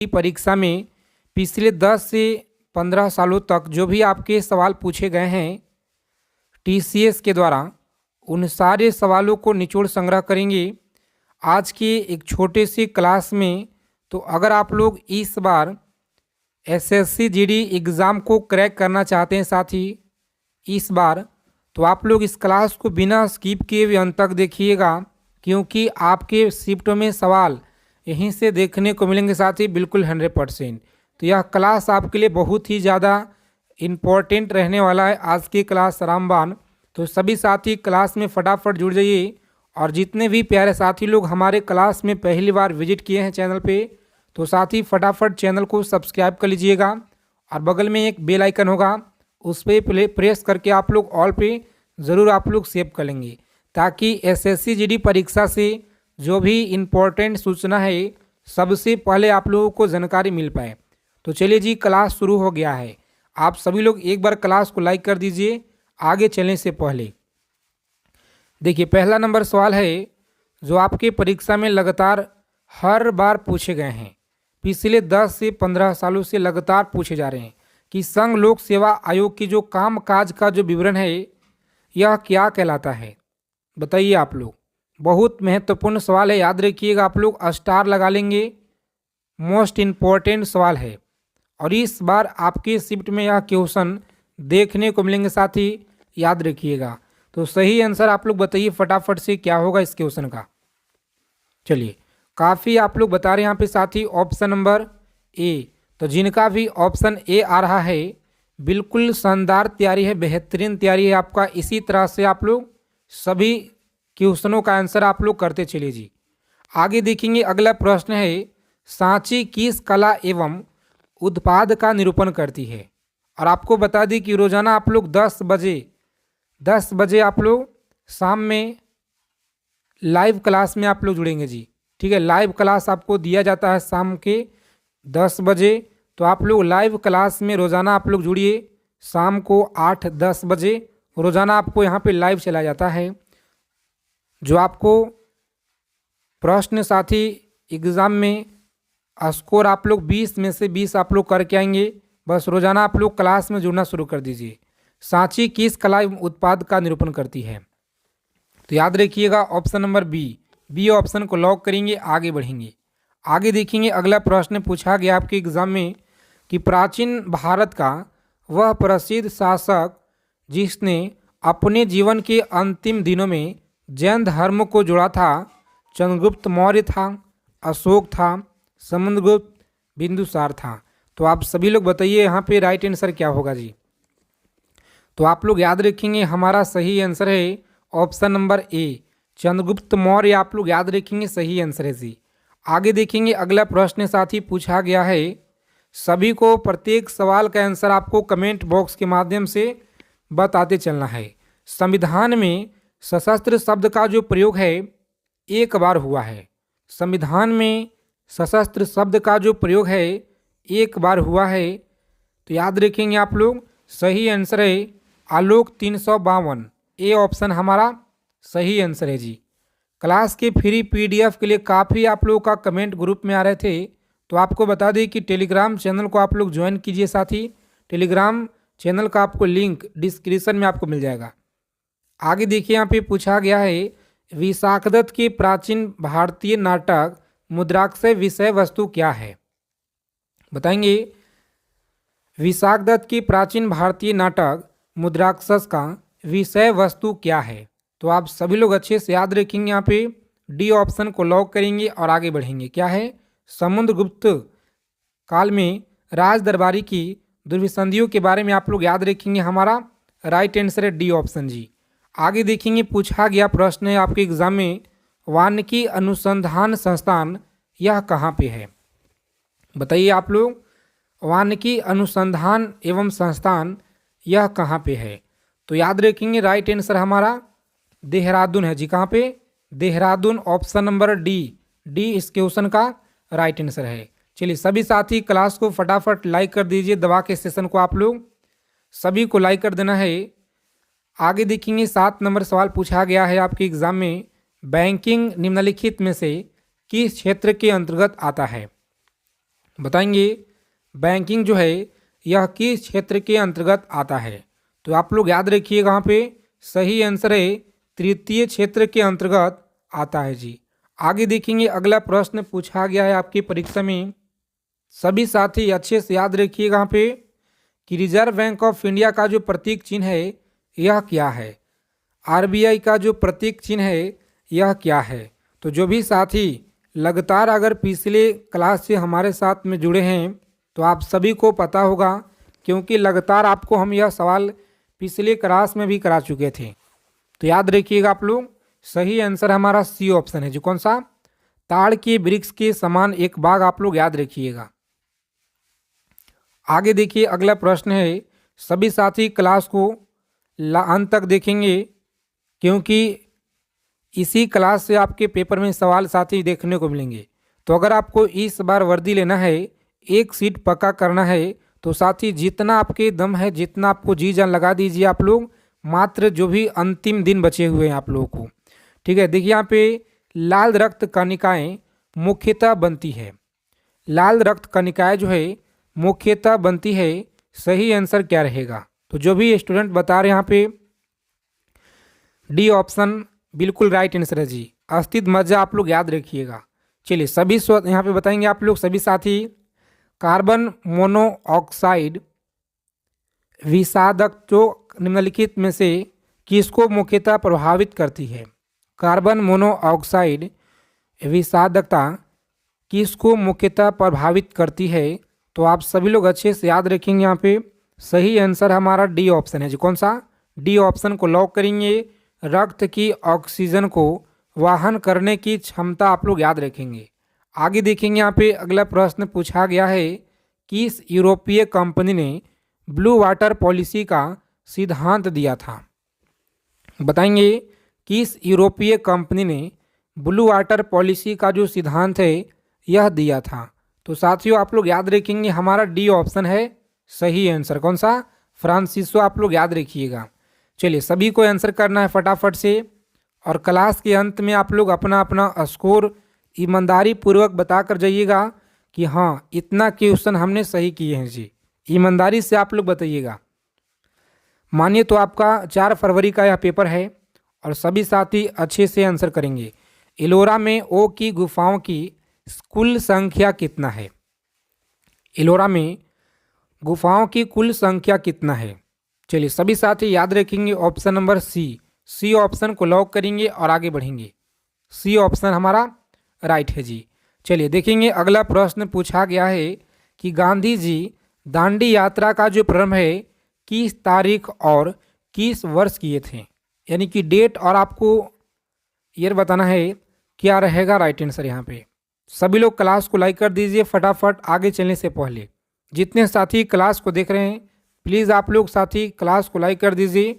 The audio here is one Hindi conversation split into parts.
की परीक्षा में पिछले 10 से 15 सालों तक जो भी आपके सवाल पूछे गए हैं टीसीएस के द्वारा, उन सारे सवालों को निचोड़ संग्रह करेंगे आज के एक छोटे सी क्लास में। तो अगर आप लोग इस बार एसएससी जीडी एग्ज़ाम को क्रैक करना चाहते हैं साथी इस बार, तो आप लोग इस क्लास को बिना स्किप किए हुए अंत तक देखिएगा, क्योंकि आपके शिफ्टों में सवाल यहीं से देखने को मिलेंगे साथी, बिल्कुल 100%। तो यह क्लास आपके लिए बहुत ही ज़्यादा इम्पोर्टेंट रहने वाला है आज की क्लास रामबाण। तो सभी साथी क्लास में फटाफट जुड़ जाइए, और जितने भी प्यारे साथी लोग हमारे क्लास में पहली बार विजिट किए हैं चैनल पे, तो साथी फटाफट चैनल को सब्सक्राइब कर लीजिएगा, और बगल में एक बेल आइकन होगा उस पर प्रेस करके आप लोग ऑल पे ज़रूर आप लोग सेव कर लेंगे, ताकि एसएससी जीडी परीक्षा से जो भी इम्पोर्टेंट सूचना है सबसे पहले आप लोगों को जानकारी मिल पाए। तो चलिए जी, क्लास शुरू हो गया है। आप सभी लोग एक बार क्लास को लाइक कर दीजिए आगे चलने से पहले। देखिए, पहला नंबर सवाल है जो आपके परीक्षा में लगातार हर बार पूछे गए हैं, पिछले 10 से 15 सालों से लगातार पूछे जा रहे हैं कि संघ लोक सेवा आयोग की जो काम काज का जो विवरण है यह क्या कहलाता है, बताइए आप लोग। बहुत महत्वपूर्ण सवाल है, याद रखिएगा, आप लोग स्टार लगा लेंगे, मोस्ट इम्पॉर्टेंट सवाल है। और इस बार आपके शिफ्ट में यह क्वेश्चन देखने को मिलेंगे साथी, याद रखिएगा। तो सही आंसर आप लोग बताइए फटाफट से क्या होगा इस क्वेश्चन का। चलिए, काफ़ी आप लोग बता रहे हैं यहाँ पे साथी ऑप्शन नंबर ए। तो जिनका भी ऑप्शन ए आ रहा है बिल्कुल शानदार तैयारी है, बेहतरीन तैयारी है आपका। इसी तरह से आप लोग सभी क्वेश्चनों का आंसर आप लोग करते चलिए जी। आगे देखेंगे, अगला प्रश्न है, सांची किस कला एवं उत्पाद का निरूपण करती है। और आपको बता दी कि रोजाना आप लोग 10 बजे आप लोग शाम में लाइव क्लास में आप लोग जुड़ेंगे जी, ठीक है। लाइव क्लास आपको दिया जाता है शाम के 10 बजे, तो आप लोग लाइव क्लास में रोज़ाना आप लोग जुड़िए। शाम को 8-10 बजे रोज़ाना आपको यहाँ पे लाइव चला जाता है। जो आपको प्रश्न साथी एग्ज़ाम में स्कोर आप लोग 20 में से 20 आप लोग करके आएंगे। बस रोज़ाना आप लोग क्लास में जुड़ना शुरू कर दीजिए। सांची किस कला एवं उत्पाद का निरूपण करती है, तो याद रखिएगा ऑप्शन नंबर बी ऑप्शन को लॉक करेंगे, आगे बढ़ेंगे। आगे देखेंगे, अगला प्रश्न पूछा गया आपके एग्जाम में कि प्राचीन भारत का वह प्रसिद्ध शासक जिसने अपने जीवन के अंतिम दिनों में जैन धर्म को जोड़ा था, चंद्रगुप्त मौर्य था, अशोक था, समुद्रगुप्त, बिंदुसार था। तो आप सभी लोग बताइए यहाँ पे राइट आंसर क्या होगा जी। तो आप लोग याद रखेंगे हमारा सही आंसर है option number A, Chandragupta Maurya. आप लोग याद रखेंगे सही आंसर है जी। आगे देखेंगे, अगला प्रश्न साथी पूछा गया है, सभी को प्रत्येक सवाल का आंसर आपको कमेंट बॉक्स के माध्यम से बताते चलना है। संविधान में सशस्त्र शब्द का जो प्रयोग है एक बार हुआ है। संविधान में सशस्त्र शब्द का जो प्रयोग है एक बार हुआ है, तो याद रखेंगे आप लोग सही आंसर है आलोक 352, ए ऑप्शन हमारा सही आंसर है जी। क्लास के फ्री पीडीएफ के लिए काफ़ी आप लोगों का कमेंट ग्रुप में आ रहे थे, तो आपको बता दें कि टेलीग्राम चैनल को आप लोग ज्वाइन कीजिए साथी। टेलीग्राम चैनल का आपको लिंक डिस्क्रिप्शन में आपको मिल जाएगा। आगे देखिए, यहाँ पे पूछा गया है, विशाखदत्त के प्राचीन भारतीय नाटक मुद्राक्षय विषय वस्तु क्या है, बताएंगे। विशाखदत्त की प्राचीन भारतीय नाटक मुद्राक्षस का विषय वस्तु क्या है, तो आप सभी लोग अच्छे से याद रखेंगे। यहाँ पे डी ऑप्शन को लॉक करेंगे और आगे बढ़ेंगे। क्या है, समुद्रगुप्त काल में राज दरबारी की दुर्विसंधियों के बारे में आप लोग याद रखेंगे। हमारा राइट आंसर है डी ऑप्शन जी। आगे देखेंगे, पूछा गया प्रश्न है आपके एग्जाम में, वानिकी अनुसंधान संस्थान यह कहाँ पे है, बताइए आप लोग। वानिकी अनुसंधान एवं संस्थान यह कहाँ पे है, तो याद रखेंगे राइट आंसर हमारा देहरादून है जी। कहाँ पे, देहरादून, ऑप्शन नंबर डी इस क्वेश्चन का राइट आंसर है। चलिए सभी साथी क्लास को फटाफट लाइक कर दीजिए, दबा के सेशन को आप लोग सभी को लाइक कर देना है। आगे देखेंगे, 7 नंबर सवाल पूछा गया है आपके एग्जाम में, बैंकिंग निम्नलिखित में से किस क्षेत्र के अंतर्गत आता है, बताएंगे बैंकिंग जो है यह किस क्षेत्र के अंतर्गत आता है। तो आप लोग याद रखिएगा, यहाँ पे सही आंसर है तृतीय क्षेत्र के अंतर्गत आता है जी। आगे देखेंगे, अगला प्रश्न पूछा गया है आपकी परीक्षा में, सभी साथी अच्छे से याद रखिएगा यहाँ पे कि रिजर्व बैंक ऑफ इंडिया का जो प्रतीक चिन्ह है यह क्या है। आरबीआई का जो प्रतीक चिन्ह है यह क्या है। तो जो भी साथी लगातार अगर पिछले क्लास से हमारे साथ में जुड़े हैं तो आप सभी को पता होगा, क्योंकि लगातार आपको हम यह सवाल पिछले क्लास में भी करा चुके थे। तो याद रखिएगा आप लोग, सही आंसर हमारा सी ऑप्शन है, जो कौन सा, ताड़ के वृक्ष के समान एक बाग, आप लोग याद रखिएगा। आगे देखिए, अगला प्रश्न है, सभी साथी क्लास को अंत तक देखेंगे, क्योंकि इसी क्लास से आपके पेपर में सवाल साथी देखने को मिलेंगे। तो अगर आपको इस बार वर्दी लेना है, एक सीट पक्का करना है, तो साथी जितना आपके दम है, जितना आपको जी जान लगा दीजिए आप लोग, मात्र जो भी अंतिम दिन बचे हुए हैं आप लोगों को। ठीक है, देखिए यहाँ पे लाल रक्त कणिकाएं मुख्यतः बनती है। लाल रक्त कणिकाएं जो है मुख्यतः बनती है, सही आंसर क्या रहेगा। तो जो भी स्टूडेंट बता रहे हैं यहाँ पे डी ऑप्शन बिल्कुल राइट आंसर है जी, अस्थित मज्जा, आप लोग याद रखिएगा। चलिए सभी यहाँ पे बताएंगे आप लोग सभी साथी, कार्बन मोनोऑक्साइड विषादक जो निम्नलिखित में से किसको मुख्यतः प्रभावित करती है। कार्बन मोनोऑक्साइड विषादकता किसको मुख्यतः प्रभावित करती है। तो आप सभी लोग अच्छे से याद रखेंगे, यहाँ पे सही आंसर हमारा डी ऑप्शन है जी। कौन सा, डी ऑप्शन को लॉक करेंगे। रक्त की ऑक्सीजन को वाहन करने की क्षमता आप लोग याद रखेंगे। आगे देखेंगे, यहाँ पे अगला प्रश्न पूछा गया है, किस यूरोपीय कंपनी ने ब्लू वाटर पॉलिसी का सिद्धांत दिया था। बताएंगे किस यूरोपीय कंपनी ने ब्लू वाटर पॉलिसी का जो सिद्धांत है यह दिया था। तो साथियों आप लोग याद रखेंगे, हमारा डी ऑप्शन है सही आंसर। कौन सा, फ्रांसिसो, आप लोग याद रखिएगा। चलिए सभी को आंसर करना है फटाफट से, और क्लास के अंत में आप लोग अपना अपना स्कोर ईमानदारी पूर्वक बता कर जाइएगा कि हाँ इतना क्वेश्चन हमने सही किए हैं जी। ईमानदारी से आप लोग बताइएगा। मानिए तो आपका 4 फरवरी का यह पेपर है और सभी साथी अच्छे से आंसर करेंगे। एलोरा में ओ की गुफाओं की कुल संख्या कितना है। एलोरा में गुफाओं की कुल संख्या कितना है। चलिए सभी साथी याद रखेंगे ऑप्शन नंबर सी ऑप्शन को लॉक करेंगे और आगे बढ़ेंगे। सी ऑप्शन हमारा राइट है जी। चलिए देखेंगे, अगला प्रश्न पूछा गया है कि गांधी जी दांडी यात्रा का जो प्रारंभ है किस तारीख और किस वर्ष किए थे। यानी कि डेट और आपको ईयर बताना है, क्या रहेगा राइट आंसर। यहाँ पे सभी लोग क्लास को लाइक कर दीजिए फटाफट आगे चलने से पहले। जितने साथी क्लास को देख रहे हैं प्लीज़ आप लोग साथी क्लास को लाइक कर दीजिए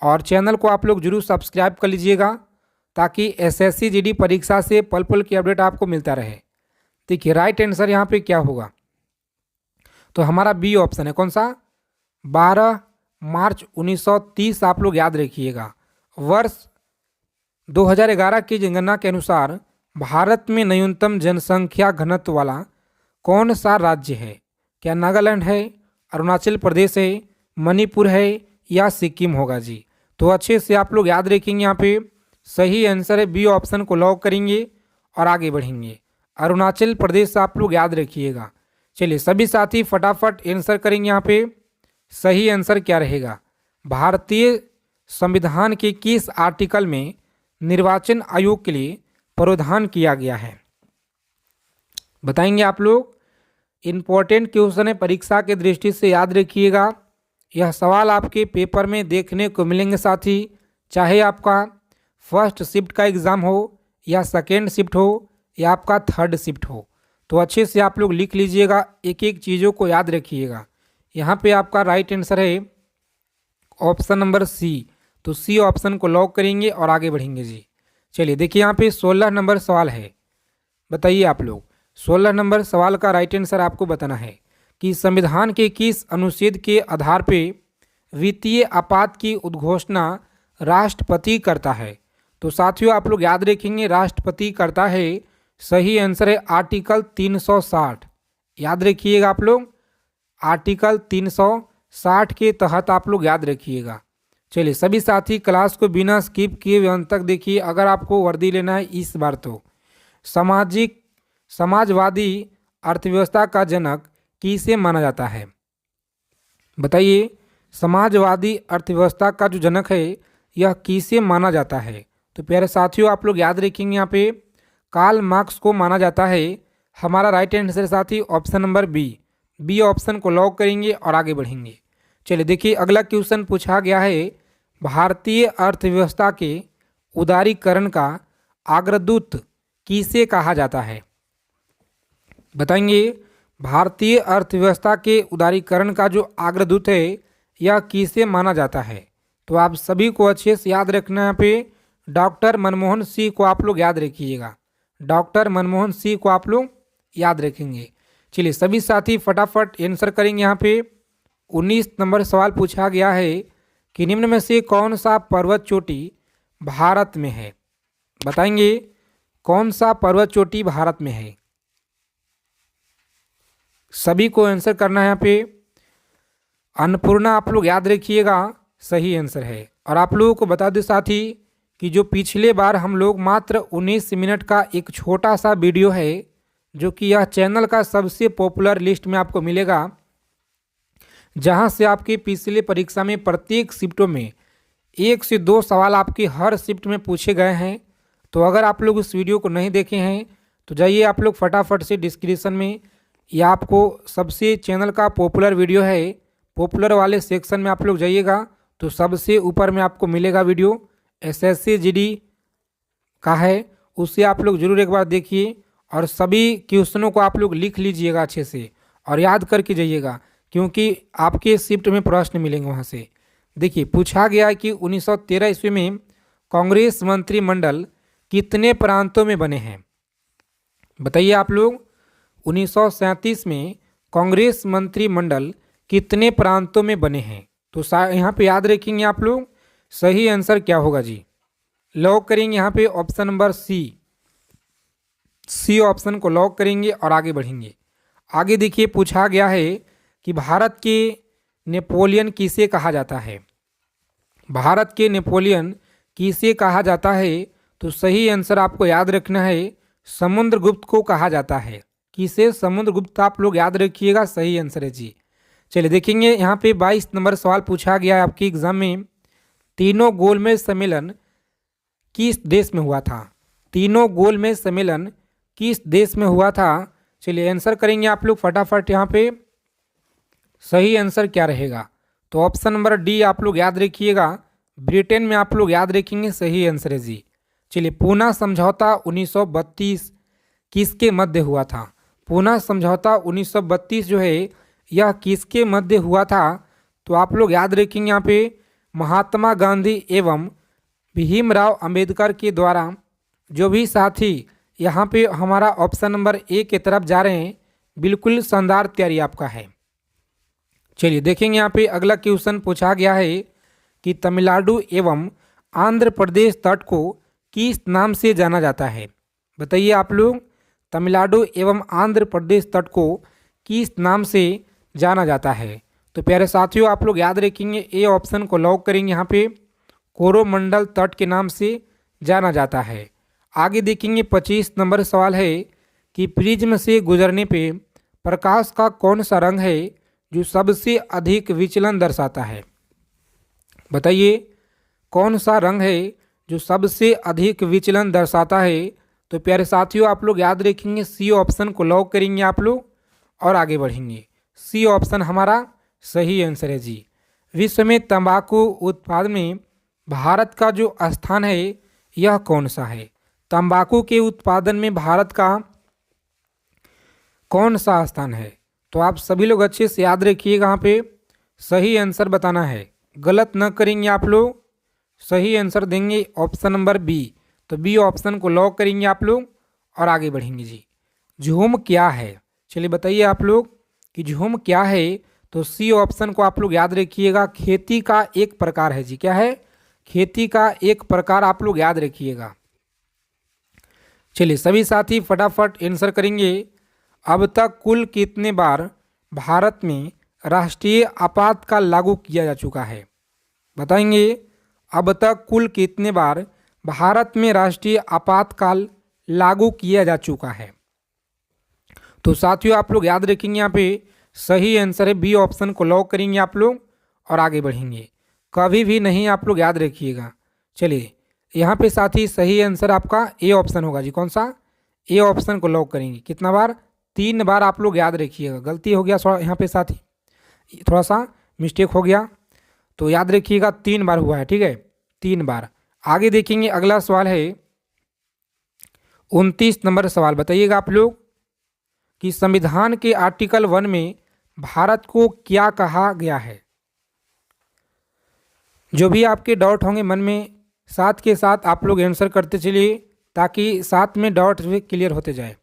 और चैनल को आप लोग जरूर सब्सक्राइब कर लीजिएगा, ताकि एसएससी जीडी परीक्षा से पल पल की अपडेट आपको मिलता रहे। देखिए राइट आंसर यहाँ पे क्या होगा, तो हमारा बी ऑप्शन है। कौन सा, 12 मार्च 1930 आप लोग याद रखिएगा। वर्ष 2011 की जनगणना के अनुसार भारत में न्यूनतम जनसंख्या घनत्व वाला कौन सा राज्य है। क्या नागालैंड है, अरुणाचल प्रदेश है, मणिपुर है या सिक्किम होगा जी। तो अच्छे से आप लोग याद रखेंगे, यहाँ पे सही आंसर है बी ऑप्शन को लॉक करेंगे और आगे बढ़ेंगे। अरुणाचल प्रदेश आप लोग याद रखिएगा। चलिए सभी साथी फटाफट आंसर करेंगे। यहाँ पे सही आंसर क्या रहेगा, भारतीय संविधान के किस आर्टिकल में निर्वाचन आयोग के लिए प्रावधान किया गया है। बताएंगे आप लोग, इम्पोर्टेंट क्वेश्चन है, परीक्षा के दृष्टि से याद रखिएगा। यह सवाल आपके पेपर में देखने को मिलेंगे साथी, चाहे आपका फर्स्ट शिफ्ट का एग्ज़ाम हो या सेकेंड शिफ्ट हो या आपका थर्ड शिफ्ट हो। तो अच्छे से आप लोग लिख लीजिएगा, एक एक चीज़ों को याद रखिएगा। यहाँ पे आपका राइट आंसर है ऑप्शन नंबर सी। तो सी ऑप्शन को लॉक करेंगे और आगे बढ़ेंगे जी। चलिए देखिए, यहाँ पे 16 नंबर सवाल है। बताइए आप लोग, 16 नंबर सवाल का राइट आंसर आपको बताना है कि संविधान के किस अनुच्छेद के आधार पे वित्तीय आपात की उद्घोषणा राष्ट्रपति करता है। तो साथियों आप लोग याद रखेंगे, राष्ट्रपति करता है। सही आंसर है आर्टिकल 360। याद रखिएगा आप लोग, आर्टिकल 360 के तहत आप लोग याद रखिएगा। चलिए सभी साथी क्लास को बिना स्किप किए हुए अंत तक देखिए। अगर आपको वर्दी लेना है इस बार तो समाजवादी अर्थव्यवस्था का जनक किसे माना जाता है? बताइए, समाजवादी अर्थव्यवस्था का जो जनक है यह किसे माना जाता है? तो प्यारे साथियों आप लोग याद रखेंगे यहाँ पे कार्ल मार्क्स को माना जाता है। हमारा राइट आंसर साथी ऑप्शन नंबर बी ऑप्शन को लॉक करेंगे और आगे बढ़ेंगे। चलिए देखिए अगला क्वेश्चन पूछा गया है, भारतीय अर्थव्यवस्था के उदारीकरण का अग्रदूत किसे कहा जाता है? बताएंगे, भारतीय अर्थव्यवस्था के उदारीकरण का जो अग्रदूत है यह किसे माना जाता है? तो आप सभी को अच्छे से याद रखना, यहाँ पे डॉक्टर मनमोहन सिंह को आप लोग याद रखिएगा। डॉक्टर मनमोहन सिंह को आप लोग याद रखेंगे। चलिए सभी साथी फटाफट आंसर करेंगे। यहाँ पे 19 नंबर सवाल पूछा गया है कि निम्न में से कौन सा पर्वत चोटी भारत में है? बताएंगे कौन सा पर्वत चोटी भारत में है? सभी को आंसर करना है। यहाँ पे अन्नपूर्णा आप लोग याद रखिएगा, सही आंसर है। और आप लोगों को बता दें साथी कि जो पिछले बार हम लोग मात्र 19 मिनट का एक छोटा सा वीडियो है जो कि यह चैनल का सबसे पॉपुलर लिस्ट में आपको मिलेगा, जहां से आपके पिछले परीक्षा में प्रत्येक शिफ्टों में 1 से 2 सवाल आपके हर शिफ्ट में पूछे गए हैं। तो अगर आप लोग उस वीडियो को नहीं देखे हैं तो जाइए आप लोग फटाफट से डिस्क्रिप्शन में, या आपको सबसे चैनल का पॉपुलर वीडियो है, पॉपुलर वाले सेक्शन में आप लोग जाइएगा तो सबसे ऊपर में आपको मिलेगा वीडियो SSC GD का है, उससे आप लोग ज़रूर एक बार देखिए और सभी क्वेश्चनों को आप लोग लिख लीजिएगा अच्छे से और याद करके जाइएगा, क्योंकि आपके शिफ्ट में प्रश्न मिलेंगे वहाँ से। देखिए पूछा गया है कि 1913 ईस्वी में कांग्रेस मंत्रिमंडल कितने प्रांतों में बने हैं? बताइए आप लोग, 1937 में कांग्रेस मंत्रिमंडल कितने प्रांतों में बने हैं? तो यहाँ पे याद रखेंगे आप लोग, सही आंसर क्या होगा जी? लॉक करेंगे यहाँ पे ऑप्शन नंबर सी ऑप्शन को लॉक करेंगे और आगे बढ़ेंगे। आगे देखिए पूछा गया है कि भारत के नेपोलियन किसे कहा जाता है? भारत के नेपोलियन किसे कहा जाता है? तो सही आंसर आपको याद रखना है, समुद्रगुप्त को कहा जाता है। किसे? समुद्रगुप्त आप लोग याद रखिएगा, सही आंसर है जी। चलिए देखेंगे यहाँ पे 22 नंबर सवाल पूछा गया है आपके एग्जाम में, तीनों गोलमेज सम्मेलन किस देश में हुआ था? तीनों गोलमेज सम्मेलन किस देश में हुआ था? चलिए आंसर करेंगे आप लोग फटाफट। यहाँ पे सही आंसर क्या रहेगा? तो ऑप्शन नंबर डी आप लोग याद रखिएगा, ब्रिटेन में आप लोग याद रखेंगे, सही आंसर है जी। चलिए पूना समझौता 1932 किसके मध्य हुआ था? पूना समझौता 1932 जो है यह किसके मध्य हुआ था? तो आप लोग याद रखेंगे यहाँ पे महात्मा गांधी एवं भीमराव अंबेडकर के द्वारा। जो भी साथी यहाँ पे हमारा ऑप्शन नंबर ए की तरफ जा रहे हैं, बिल्कुल शानदार तैयारी आपका है। चलिए देखेंगे यहाँ पे अगला क्वेश्चन पूछा गया है कि तमिलनाडु एवं आंध्र प्रदेश तट को किस नाम से जाना जाता है? बताइए आप लोग, तमिलनाडु एवं आंध्र प्रदेश तट को किस नाम से जाना जाता है? तो प्यारे साथियों आप लोग याद रखेंगे, ए ऑप्शन को लॉक करेंगे। यहाँ पे कोरोमंडल तट के नाम से जाना जाता है। आगे देखेंगे 25 नंबर सवाल है कि प्रिज्म से गुजरने पे प्रकाश का कौन सा रंग है जो सबसे अधिक विचलन दर्शाता है? बताइए कौन सा रंग है जो सबसे अधिक विचलन दर्शाता है? तो प्यारे साथियों आप लोग याद रखेंगे, सी ऑप्शन को लॉक करेंगे आप लोग और आगे बढ़ेंगे। सी ऑप्शन हमारा सही आंसर है जी। विश्व में तंबाकू उत्पादन में भारत का जो स्थान है यह कौन सा है? तंबाकू के उत्पादन में भारत का कौन सा स्थान है? तो आप सभी लोग अच्छे से याद रखिएगा, यहाँ पे सही आंसर बताना है, गलत न करेंगे आप लोग, सही आंसर देंगे ऑप्शन नंबर बी। तो बी ऑप्शन को लॉक करेंगे आप लोग और आगे बढ़ेंगे जी। झूम क्या है? चलिए बताइए आप लोग कि झूम क्या है? तो सी ऑप्शन को आप लोग याद रखिएगा, खेती का एक प्रकार है जी। क्या है? खेती का एक प्रकार आप लोग याद रखिएगा। चलिए सभी साथी फटाफट आंसर करेंगे। अब तक कुल कितने बार भारत में राष्ट्रीय आपातकाल लागू किया जा चुका है? बताएंगे। अब तक कुल कितने बार भारत में राष्ट्रीय आपातकाल लागू किया जा चुका है? तो साथियों आप लोग याद रखेंगे, यहाँ पे सही आंसर है बी ऑप्शन को लॉक करेंगे आप लोग और आगे बढ़ेंगे। कभी भी नहीं आप लोग याद रखिएगा। चलिए यहाँ पे साथी सही आंसर आपका ए ऑप्शन होगा जी। कौन सा? ए ऑप्शन को लॉक करेंगे। कितना बार? 3 बार आप लोग याद रखिएगा। गलती हो गया थोड़ा यहाँ पे साथी, थोड़ा सा मिस्टेक हो गया, तो याद रखिएगा 3 बार हुआ है, ठीक है, 3 बार। आगे देखेंगे, अगला सवाल है 29 नंबर सवाल। बताइएगा आप लोग कि संविधान के आर्टिकल 1 में भारत को क्या कहा गया है? जो भी आपके डाउट होंगे मन में, साथ के साथ आप लोग आंसर करते चलिए ताकि साथ में डाउट भी क्लियर होते जाए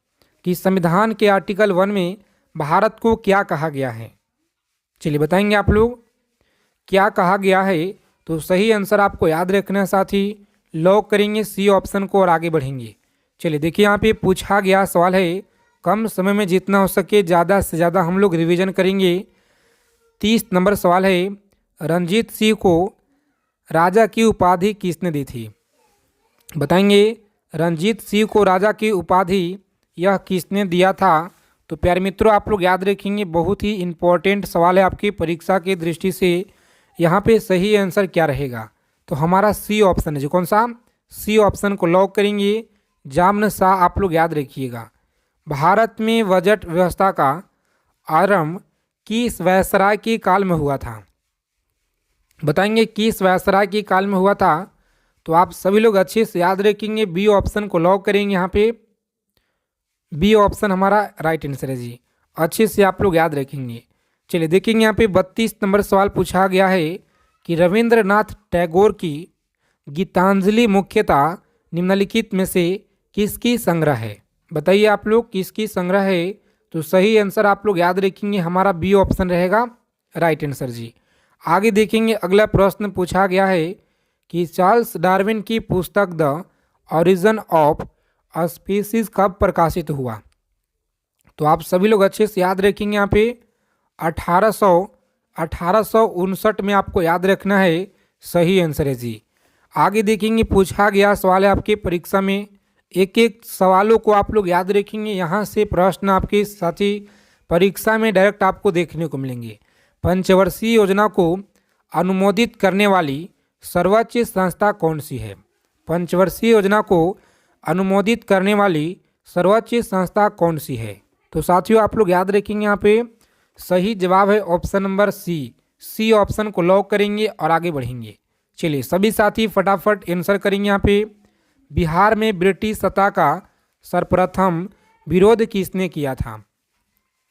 कि संविधान के आर्टिकल 1 में भारत को क्या कहा गया है। चलिए बताएंगे आप लोग क्या कहा गया है। तो सही आंसर आपको याद रखना है साथी, लॉक करेंगे सी ऑप्शन को और आगे बढ़ेंगे। चलिए देखिए यहाँ पे पूछा गया सवाल है, कम समय में जितना हो सके ज़्यादा से ज़्यादा हम लोग रिवीजन करेंगे। 30 नंबर सवाल है, रणजीत सिंह को राजा की उपाधि किसने दी थी? बताएंगे। रणजीत सिंह को राजा की उपाधि यह किसने दिया था? तो प्यारे मित्रों आप लोग याद रखेंगे, बहुत ही इम्पोर्टेंट सवाल है आपकी परीक्षा की दृष्टि से। यहाँ पे सही आंसर क्या रहेगा? तो हमारा सी ऑप्शन है जी। कौन सा? सी ऑप्शन को लॉक करेंगे, जामन शाह। आप लोग याद रखिएगा। भारत में बजट व्यवस्था का आरंभ किस वायसराय के काल में हुआ था? बताएंगे किस वायसराय के काल में हुआ था? तो आप सभी लोग अच्छे से याद रखेंगे, बी ऑप्शन को लॉक करेंगे। यहाँ पे बी ऑप्शन हमारा राइट आंसर है जी। अच्छे से आप लोग याद रखेंगे। चलिए देखेंगे यहाँ पे 32 नंबर सवाल पूछा गया है कि रविंद्रनाथ टैगोर की गीतांजलि मुख्यतः निम्नलिखित में से किसकी संग्रह है? बताइए आप लोग किसकी संग्रह है? तो सही आंसर आप लोग याद रखेंगे, हमारा बी ऑप्शन रहेगा राइट आंसर जी। आगे देखेंगे, अगला प्रश्न पूछा गया है कि चार्ल्स डार्विन की पुस्तक द ओरिजिन ऑफ स्पीसीज कब प्रकाशित हुआ? तो आप सभी लोग अच्छे से याद रखेंगे, यहाँ पे 1859 में आपको याद रखना है, सही आंसर है जी। आगे देखेंगे, पूछा गया सवाल है आपके परीक्षा में, एक एक सवालों को आप लोग याद रखेंगे। यहाँ से प्रश्न आपके साथी परीक्षा में डायरेक्ट आपको देखने को मिलेंगे। पंचवर्षीय योजना को अनुमोदित करने वाली सर्वोच्च संस्था कौन सी है? पंचवर्षीय योजना को अनुमोदित करने वाली सर्वोच्च संस्था कौन सी है? तो साथियों आप लोग याद रखेंगे, यहाँ पे सही जवाब है option number C. C option को लॉक करेंगे और आगे बढ़ेंगे। चलिए सभी साथी फटाफट आंसर करेंगे। यहाँ पे बिहार में ब्रिटिश सत्ता का सर्वप्रथम विरोध किसने किया था?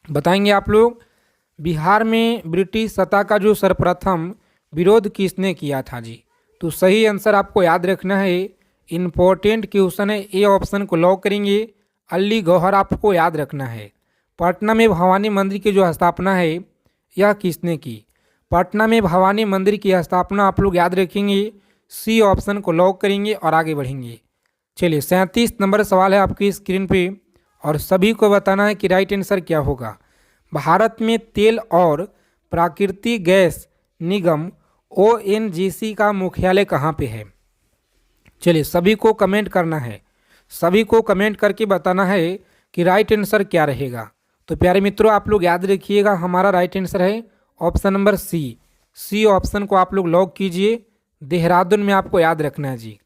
बताएंगे आप लोग। बिहार में ब्रिटिश सत्ता का जो सर्वप्रथम विरोध किसने किया था जी? तो सही आंसर आपको याद रखना है, इम्पोर्टेंट क्वेश्चन है, ए ऑप्शन को लॉक करेंगे। अली गौहर आपको याद रखना है। पटना में भवानी मंदिर की जो स्थापना है यह किसने की? पटना में भवानी मंदिर की स्थापना आप लोग याद रखेंगे, सी ऑप्शन को लॉक करेंगे और आगे बढ़ेंगे। चलिए 37 नंबर सवाल है आपकी स्क्रीन पे और सभी को बताना है कि राइट आंसर क्या होगा। भारत में तेल और प्राकृतिक गैस निगम ONGC का मुख्यालय कहाँ पे है? चलिए सभी को कमेंट करना है, सभी को कमेंट करके बताना है कि राइट आंसर क्या रहेगा। तो प्यारे मित्रों आप लोग याद रखिएगा, हमारा राइट आंसर है option number C. C option को आप लोग लॉक कीजिए, देहरादून में आपको याद रखना है जी।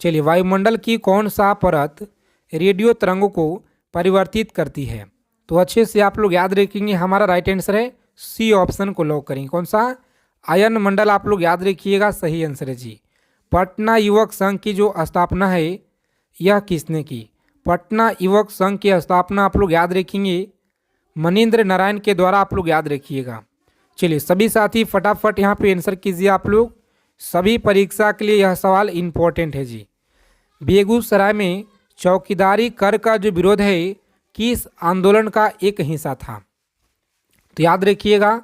चलिए वायुमंडल की कौन सा परत रेडियो तरंगों को परिवर्तित करती है? तो अच्छे से आप लोग याद रखेंगे, हमारा राइट आंसर है सी ऑप्शन को लॉक करेंगे। कौन सा? आयन मंडल आप लोग याद रखिएगा, सही आंसर है जी। पटना युवक संघ की जो स्थापना है यह किसने की? पटना युवक संघ की स्थापना आप लोग याद रखेंगे मनीन्द्र नारायण के द्वारा, आप लोग याद रखिएगा। चलिए सभी साथी फटाफट यहाँ पे आंसर कीजिए आप लोग, सभी परीक्षा के लिए यह सवाल इम्पोर्टेंट है जी। बेगूसराय में चौकीदारी कर का जो विरोध है किस आंदोलन का एक हिस्सा था? तो याद रखिएगा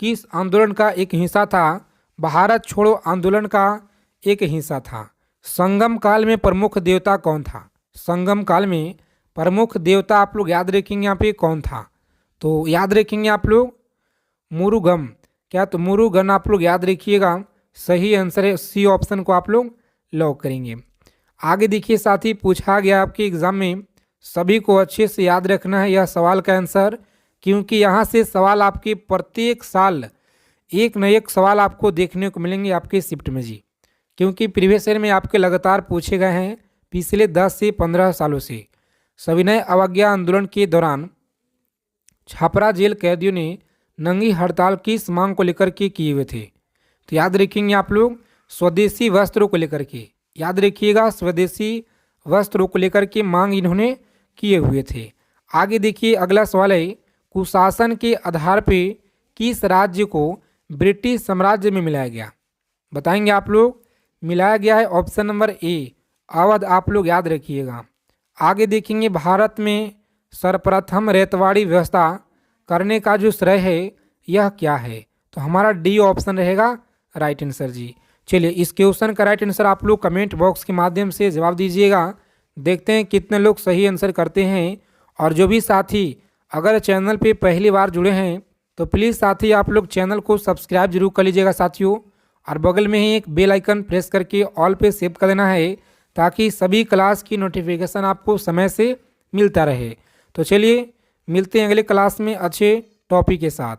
किस आंदोलन का एक हिस्सा था? भारत छोड़ो आंदोलन का एक हिस्सा था। संगम काल में प्रमुख देवता कौन था? संगम काल में प्रमुख देवता आप लोग याद रखेंगे यहाँ पे कौन था, तो याद रखेंगे आप लोग मुरुगन। क्या, तो मुरुगन आप लोग याद रखिएगा, सही आंसर है, सी ऑप्शन को आप लोग लॉक करेंगे। आगे देखिए साथी, पूछा गया आपके एग्जाम में, सभी को अच्छे से याद रखना है यह सवाल का आंसर, क्योंकि यहाँ से सवाल आपके प्रत्येक साल एक न एक सवाल आपको देखने को मिलेंगे आपके शिफ्ट में जी, क्योंकि प्रीवियस ईयर में आपके लगातार पूछे गए हैं पिछले 10 से 15 सालों से। सविनय अवज्ञा आंदोलन के दौरान छापरा जेल कैदियों ने नंगी हड़ताल किस मांग को लेकर के किए हुए थे, तो याद रखेंगे आप लोग स्वदेशी वस्त्रों को लेकर के, याद रखिएगा स्वदेशी वस्त्रों को लेकर के मांग इन्होंने किए हुए थे। आगे देखिए अगला सवाल है, कुशासन के आधार पे किस राज्य को ब्रिटिश साम्राज्य में मिलाया गया, बताएंगे आप लोग। मिलाया गया है ऑप्शन नंबर ए, अवध आप लोग याद रखिएगा। आगे देखेंगे भारत में सर्वप्रथम रेतवाड़ी व्यवस्था करने का जो श्रेय है यह क्या है, तो हमारा डी ऑप्शन रहेगा राइट आंसर जी। चलिए इस क्वेश्चन का राइट आंसर आप लोग कमेंट बॉक्स के माध्यम से जवाब दीजिएगा, देखते हैं कितने लोग सही आंसर करते हैं। और जो भी साथी अगर चैनल पे पहली बार जुड़े हैं तो प्लीज़ साथी आप लोग चैनल को सब्सक्राइब जरूर कर लीजिएगा साथियों, और बगल में ही एक बेल आइकन प्रेस करके ऑल पे सेव कर देना है, ताकि सभी क्लास की नोटिफिकेशन आपको समय से मिलता रहे। तो चलिए मिलते हैं अगले क्लास में अच्छे टॉपिक के साथ।